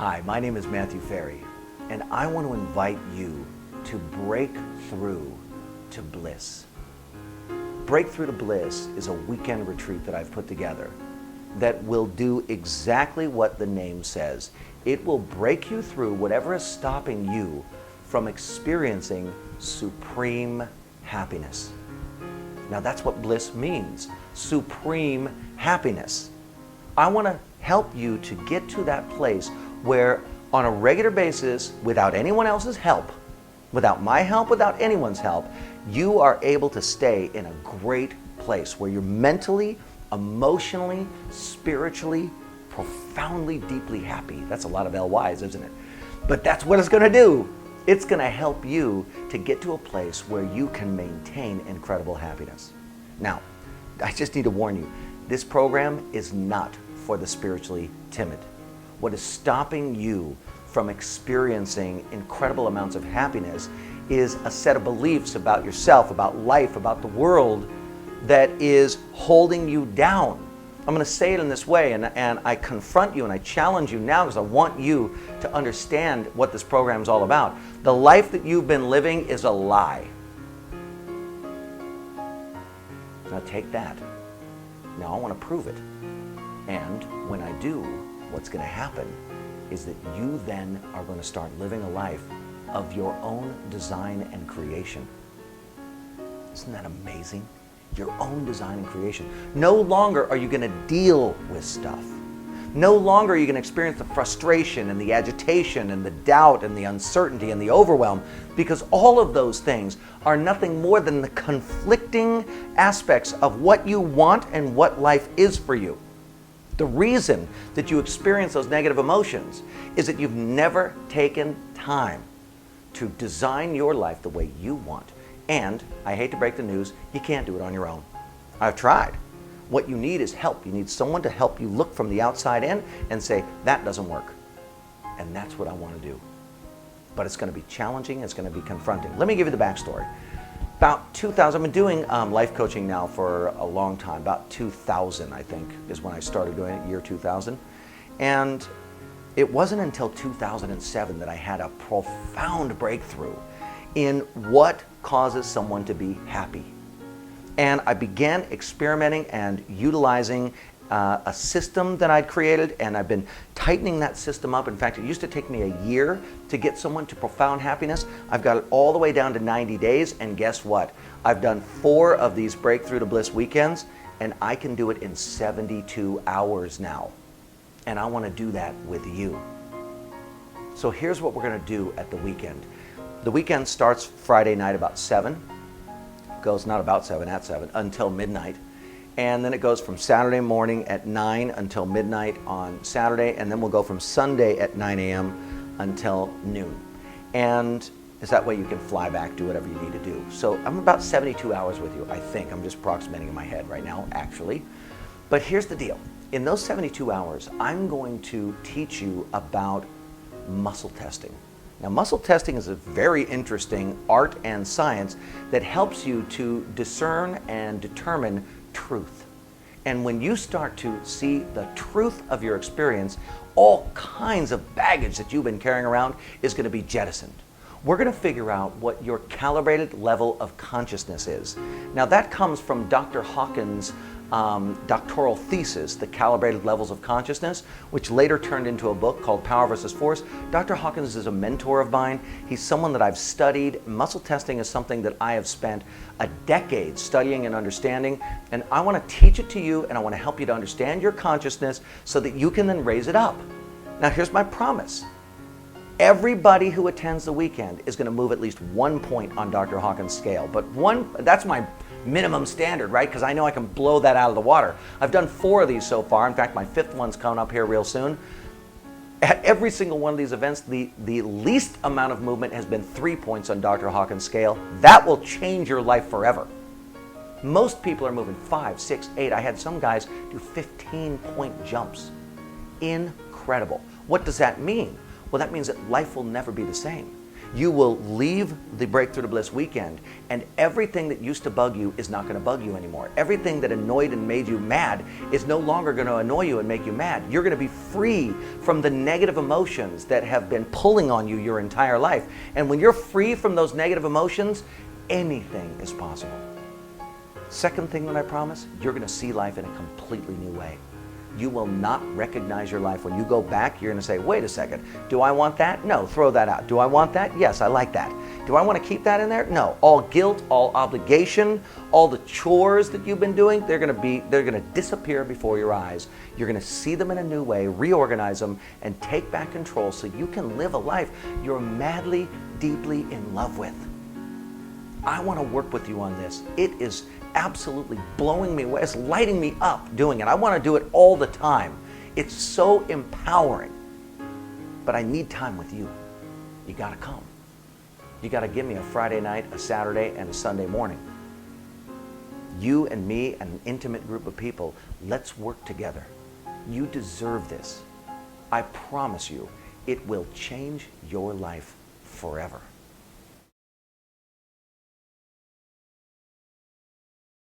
Hi, my name is Matthew Ferry, and I want to invite you to break through to Bliss. Breakthrough to Bliss is a weekend retreat that I've put together that will do exactly what the name says. It will break you through whatever is stopping you from experiencing supreme happiness. Now that's what bliss means, supreme happiness. I want to help you to get to that place where on a regular basis, without anyone else's help, without my help, without anyone's help, you are able to stay in a great place where you're mentally, emotionally, spiritually, profoundly, deeply happy. That's a lot of LYs, isn't it? But that's what it's going to do. It's going to help you to get to a place where you can maintain incredible happiness. Now, I just need to warn you, this program is not for the spiritually timid. What is stopping you from experiencing incredible amounts of happiness is a set of beliefs about yourself, about life, about the world that is holding you down. I'm going to say it in this way, and I confront you and I challenge you now because I want you to understand what this program is all about. The life that you've been living is a lie. Now take that. Now I want to prove it. And when I do, what's going to happen is that you then are going to start living a life of your own design and creation. Isn't that amazing? Your own design and creation. No longer are you going to deal with stuff. No longer are you going to experience the frustration and the agitation and the doubt and the uncertainty and the overwhelm, because all of those things are nothing more than the conflicting aspects of what you want and what life is for you. The reason that you experience those negative emotions is that you've never taken time to design your life the way you want. And I hate to break the news, you can't do it on your own. I've tried. What you need is help. You need someone to help you look from the outside in and say, that doesn't work. And that's what I want to do. But it's going to be challenging, it's going to be confronting. Let me give you the backstory. About 2000, I've been doing life coaching now for a long time. About 2000, I think, is when I started doing it, year 2000. And it wasn't until 2007 that I had a profound breakthrough in what causes someone to be happy. And I began experimenting and utilizing a system that I'd created, and I've been tightening that system up. In fact, it used to take me a year to get someone to profound happiness. I've got it all the way down to 90 days, and guess what? I've done 4 of these Breakthrough to Bliss weekends, and I can do it in 72 hours now. And I want to do that with you. So here's what we're going to do at the weekend. The weekend starts Friday night about 7, goes not about 7, at 7, until midnight. And then it goes from Saturday morning at 9 until midnight on Saturday, and then we'll go from Sunday at 9 a.m. until noon. And is that way you can fly back, do whatever you need to do. So I'm about 72 hours with you, I think. I'm just approximating in my head right now, actually. But here's the deal. In those 72 hours, I'm going to teach you about muscle testing. Now, muscle testing is a very interesting art and science that helps you to discern and determine truth. And when you start to see the truth of your experience, all kinds of baggage that you've been carrying around is going to be jettisoned. We're going to figure out what your calibrated level of consciousness is. Now, that comes from Dr. Hawkins' doctoral thesis, The Calibrated Levels of Consciousness, which later turned into a book called Power versus Force. Dr. Hawkins is a mentor of mine. He's someone that I've studied. Muscle testing is something that I have spent a decade studying and understanding, and I want to teach it to you, and I want to help you to understand your consciousness so that you can then raise it up. Now, here's my promise. Everybody who attends the weekend is going to move at least 1 point on Dr. Hawkins' scale, but that's my minimum standard, right? Because I know I can blow that out of the water. I've done 4 of these so far. In fact, my 5th one's coming up here real soon. At every single one of these events, the least amount of movement has been 3 points on Dr. Hawkins' scale. That will change your life forever. Most people are moving 5, 6, 8. I had some guys do 15-point jumps. Incredible. What does that mean? Well, that means that life will never be the same. You will leave the Breakthrough to Bliss weekend, and everything that used to bug you is not going to bug you anymore. Everything that annoyed and made you mad is no longer going to annoy you and make you mad. You're going to be free from the negative emotions that have been pulling on you your entire life. And when you're free from those negative emotions, anything is possible. Second thing that I promise, you're going to see life in a completely new way. You will not recognize your life. When you go back, you're going to say, wait a second, do I want that? No, throw that out. Do I want that? Yes, I like that. Do I want to keep that in there? No. All guilt, all obligation, all the chores that you've been doing, they're going to disappear before your eyes. You're going to see them in a new way, reorganize them, and take back control so you can live a life you're madly, deeply in love with. I want to work with you on this. It is absolutely blowing me away. It's lighting me up doing it. I want to do it all the time. It's so empowering. But I need time with you. You got to come. You got to give me a Friday night, a Saturday, and a Sunday morning. You and me and an intimate group of people, let's work together. You deserve this. I promise you, it will change your life forever.